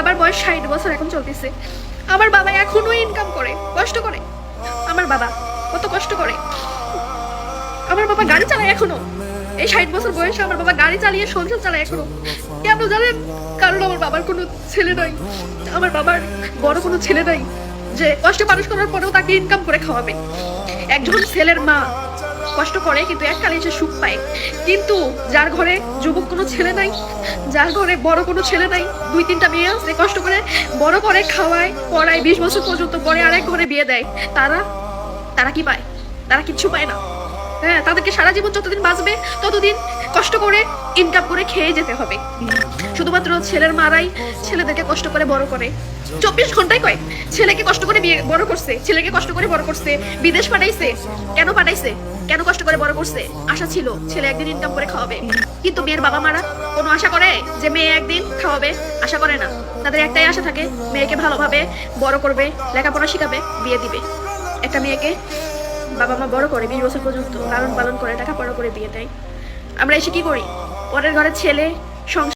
বাবার বয়স 60 বছর এখন চলতেছে। আমার বাবা এখনো ইনকাম করে, কষ্ট করে। আমার বাবা কত কষ্ট করে। আমার বাবা গাড়ি চালায় এখনো। এই 60 বছর বয়সে আমার বাবা গাড়ি চালিয়ে সংসার চালায় এখনো। কেন জানেন? কারণ আমার বাবার কোনো ছেলে নাই। আমার বাবার বড় কোনো ছেলে নাই যে কষ্টে মানুষ করার পরেও তাকে ইনকাম করে খাওয়াবে। একজন ছেলের মা কষ্ট করে কিন্তু এককালে এসে সুখ পায়, কিন্তু যার ঘরে যুবক কোনো ছেলে নাই, যার ঘরে বড় কোনো ছেলে নাই, 2-3টা মেয়ে আছে, কষ্ট করে বড় করে খাওয়ায় পড়ায় 20 বছর পর্যন্ত, পরে আরেক ঘরে বিয়ে দেয়, তারা কি পায়? তারা কিচ্ছু পায় না। হ্যাঁ, তাদেরকে সারা জীবন যতদিন বাঁচবে ততদিন কষ্ট করে ইনকাম করে খেয়ে যেতে হবে। শুধুমাত্র ছেলের মারাই ছেলেদেরকে কষ্ট করে বড় করে, 24 ঘন্টায় কয় ছেলেকে কষ্ট করে বিয়ে বড় করছে, ছেলেকে কষ্ট করে বড় করছে, বিদেশ পাঠাইছে। কেন পাঠাইছে? কেন কষ্ট করে বড় করছে? আশা ছিল ছেলে একদিন ইনকাম করে খাওয়াবে। কিন্তু মেয়ের বাবা মারা কোনো আশা করে যে মেয়ে একদিন খাওয়াবে? আশা করে না। তাদের একটাই আশা থাকে, মেয়েকে ভালোভাবে বড় করবে, লেখাপড়া শিখাবে, বিয়ে দিবে। একটা মেয়েকে বাবা মা বড় করে 20 বছর পর্যন্ত লালন পালন করে, টাকা পড়া করে বিয়ে দেয়। আমরা এসে কি করি? পরের ঘরের ছেলে সংসার